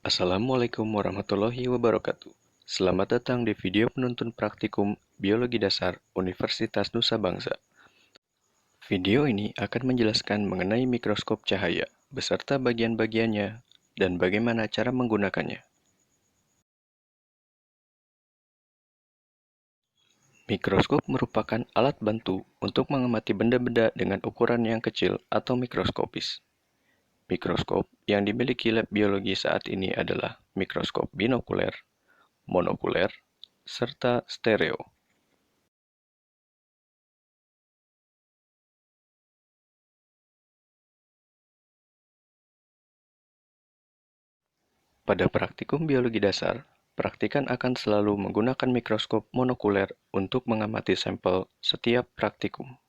Assalamualaikum warahmatullahi wabarakatuh. Selamat datang di video penuntun praktikum Biologi Dasar Universitas Nusa Bangsa. Video ini akan menjelaskan mengenai mikroskop cahaya, beserta bagian-bagiannya, dan bagaimana cara menggunakannya. Mikroskop merupakan alat bantu untuk mengamati benda-benda dengan ukuran yang kecil atau mikroskopis. Mikroskop yang dimiliki lab biologi saat ini adalah mikroskop binokuler, monokuler, serta stereo. Pada praktikum biologi dasar, praktikan akan selalu menggunakan mikroskop monokuler untuk mengamati sampel setiap praktikum.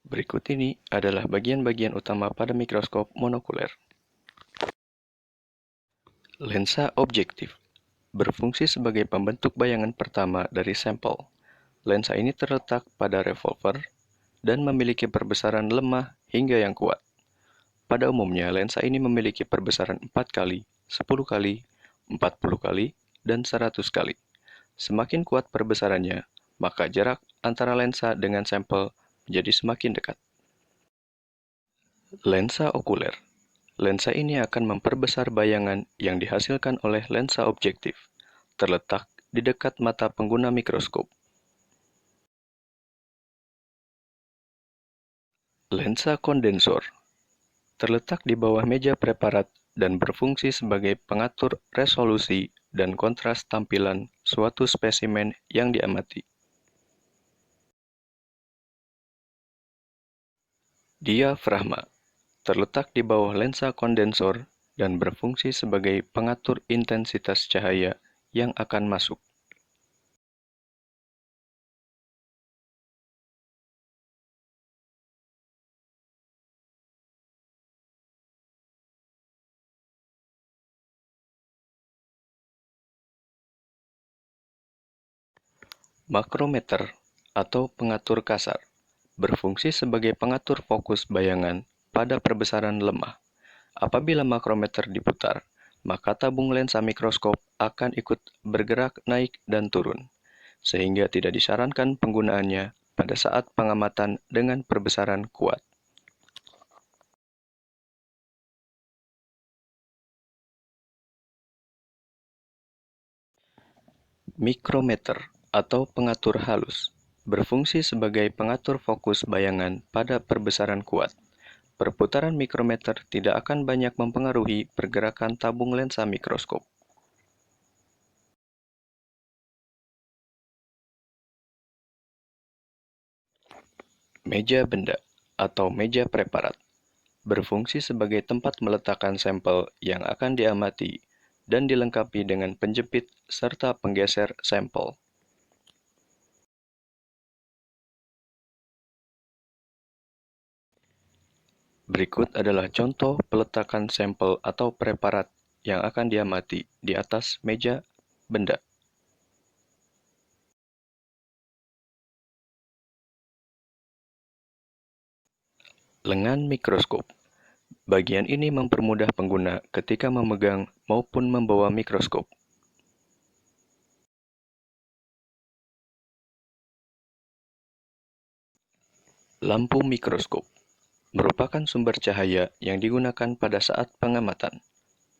Berikut ini adalah bagian-bagian utama pada mikroskop monokuler. Lensa objektif berfungsi sebagai pembentuk bayangan pertama dari sampel. Lensa ini terletak pada revolver dan memiliki perbesaran lemah hingga yang kuat. Pada umumnya, lensa ini memiliki perbesaran 4 kali, 10 kali, 40 kali, dan 100 kali. Semakin kuat perbesarannya, maka jarak antara lensa dengan sampel menjadi semakin dekat. Lensa okuler. Lensa ini akan memperbesar bayangan yang dihasilkan oleh lensa objektif, terletak di dekat mata pengguna mikroskop. Lensa kondensor terletak di bawah meja preparat dan berfungsi sebagai pengatur resolusi dan kontras tampilan suatu spesimen yang diamati. Diafragma terletak di bawah lensa kondensor dan berfungsi sebagai pengatur intensitas cahaya yang akan masuk. Makrometer atau pengatur kasar berfungsi sebagai pengatur fokus bayangan pada perbesaran lemah. Apabila makrometer diputar, maka tabung lensa mikroskop akan ikut bergerak naik dan turun, sehingga tidak disarankan penggunaannya pada saat pengamatan dengan perbesaran kuat. Mikrometer atau pengatur halus berfungsi sebagai pengatur fokus bayangan pada perbesaran kuat. Perputaran mikrometer tidak akan banyak mempengaruhi pergerakan tabung lensa mikroskop. Meja benda atau meja preparat berfungsi sebagai tempat meletakkan sampel yang akan diamati dan dilengkapi dengan penjepit serta penggeser sampel. Berikut adalah contoh peletakan sampel atau preparat yang akan diamati di atas meja benda. Lengan mikroskop. Bagian ini mempermudah pengguna ketika memegang maupun membawa mikroskop. Lampu mikroskop merupakan sumber cahaya yang digunakan pada saat pengamatan.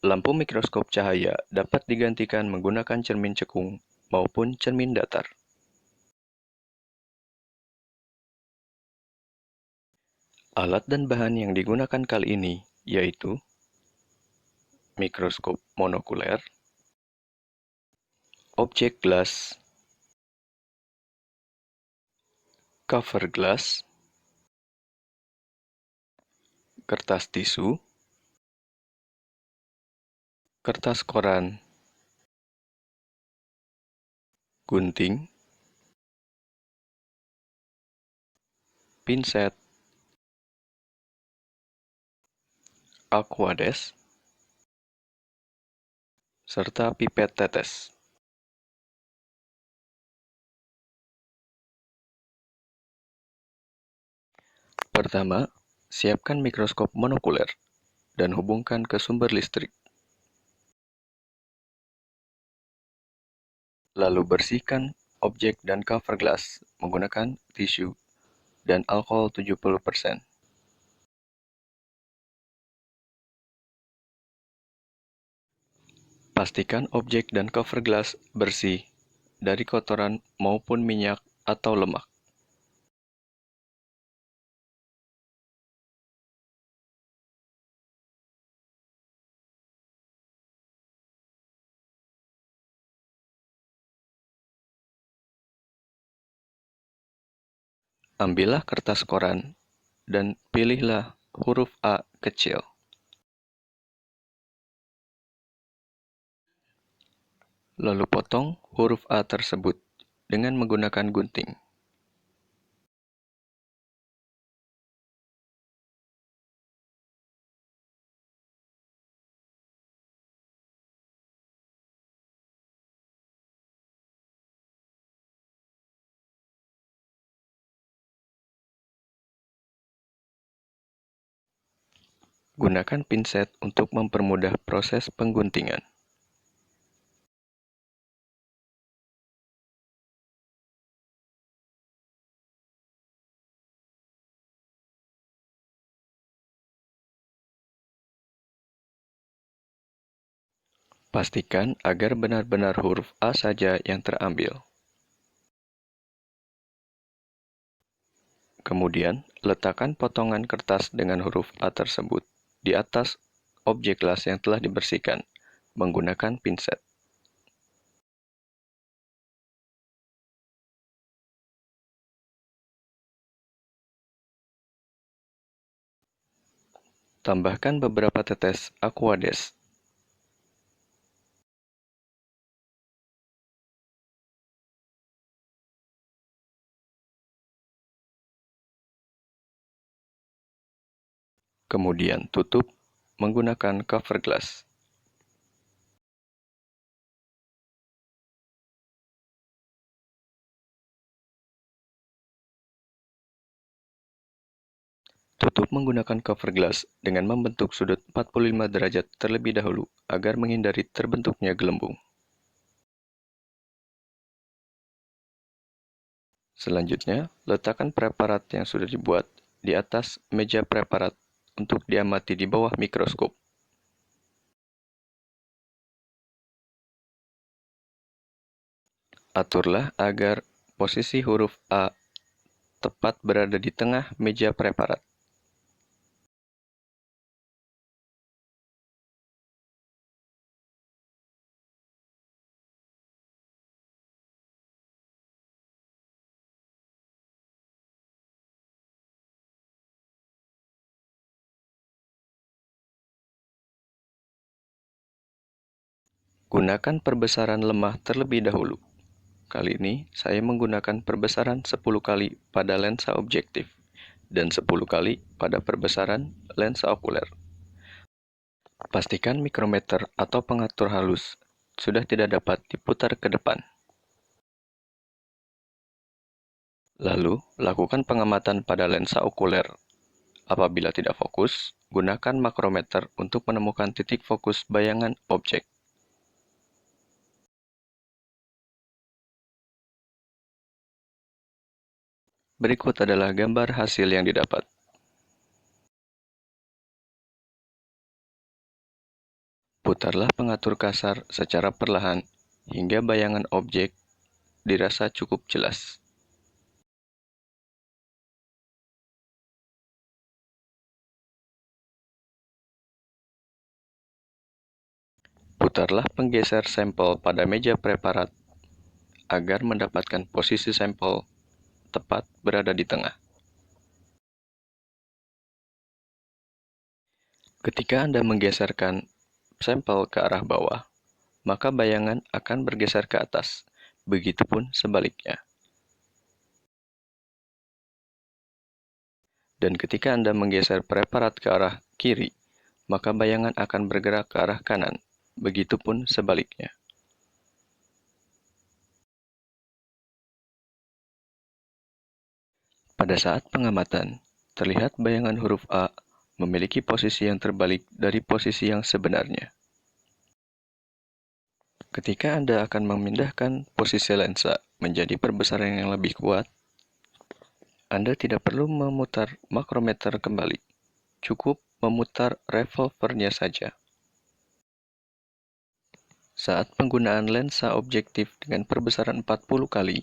Lampu mikroskop cahaya dapat digantikan menggunakan cermin cekung maupun cermin datar. Alat dan bahan yang digunakan kali ini yaitu mikroskop monokuler, objek glass, cover glass, kertas tisu, kertas koran, gunting, pinset, aquades, serta pipet tetes. Pertama, siapkan mikroskop monokuler dan hubungkan ke sumber listrik. Lalu bersihkan objek dan cover glass menggunakan tisu dan alkohol 70%. Pastikan objek dan cover glass bersih dari kotoran maupun minyak atau lemak. Ambillah kertas koran dan pilihlah huruf A kecil. Lalu potong huruf A tersebut dengan menggunakan gunting. Gunakan pinset untuk mempermudah proses pengguntingan. Pastikan agar benar-benar huruf A saja yang terambil. Kemudian, letakkan potongan kertas dengan huruf A tersebut di atas objek las yang telah dibersihkan menggunakan pinset. Tambahkan beberapa tetes Aquades. Kemudian tutup menggunakan cover glass. Tutup menggunakan cover glass dengan membentuk sudut 45 derajat terlebih dahulu agar menghindari terbentuknya gelembung. Selanjutnya, letakkan preparat yang sudah dibuat di atas meja preparat untuk diamati di bawah mikroskop. Aturlah agar posisi huruf A tepat berada di tengah meja preparat. Gunakan perbesaran lemah terlebih dahulu. Kali ini, saya menggunakan perbesaran 10 kali pada lensa objektif dan 10 kali pada perbesaran lensa okuler. Pastikan mikrometer atau pengatur halus sudah tidak dapat diputar ke depan. Lalu, lakukan pengamatan pada lensa okuler. Apabila tidak fokus, gunakan makrometer untuk menemukan titik fokus bayangan objek. Berikut adalah gambar hasil yang didapat. Putarlah pengatur kasar secara perlahan hingga bayangan objek dirasa cukup jelas. Putarlah penggeser sampel pada meja preparat agar mendapatkan posisi sampel tepat berada di tengah. Ketika Anda menggeserkan sampel ke arah bawah, maka bayangan akan bergeser ke atas. Begitupun sebaliknya. Dan ketika Anda menggeser preparat ke arah kiri, maka bayangan akan bergerak ke arah kanan. Begitupun sebaliknya. Pada saat pengamatan, terlihat bayangan huruf A memiliki posisi yang terbalik dari posisi yang sebenarnya. Ketika Anda akan memindahkan posisi lensa menjadi perbesaran yang lebih kuat, Anda tidak perlu memutar makrometer kembali. Cukup memutar revolvernya saja. Saat penggunaan lensa objektif dengan perbesaran 40 kali,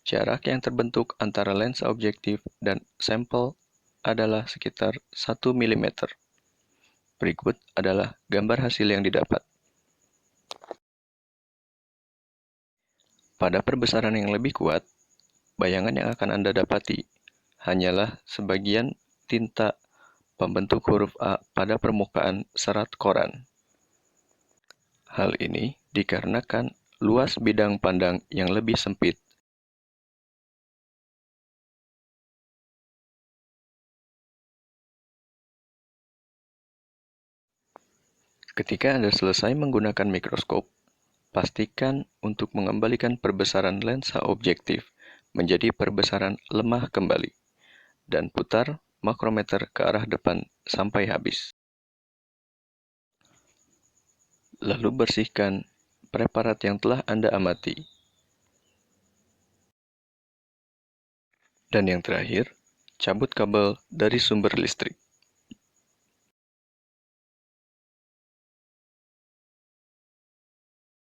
jarak yang terbentuk antara lensa objektif dan sampel adalah sekitar 1 mm. Berikut adalah gambar hasil yang didapat. Pada perbesaran yang lebih kuat, bayangan yang akan Anda dapati hanyalah sebagian tinta pembentuk huruf A pada permukaan serat koran. Hal ini dikarenakan luas bidang pandang yang lebih sempit. Ketika Anda selesai menggunakan mikroskop, pastikan untuk mengembalikan perbesaran lensa objektif menjadi perbesaran lemah kembali, dan putar makrometer ke arah depan sampai habis. Lalu bersihkan preparat yang telah Anda amati. Dan yang terakhir, cabut kabel dari sumber listrik.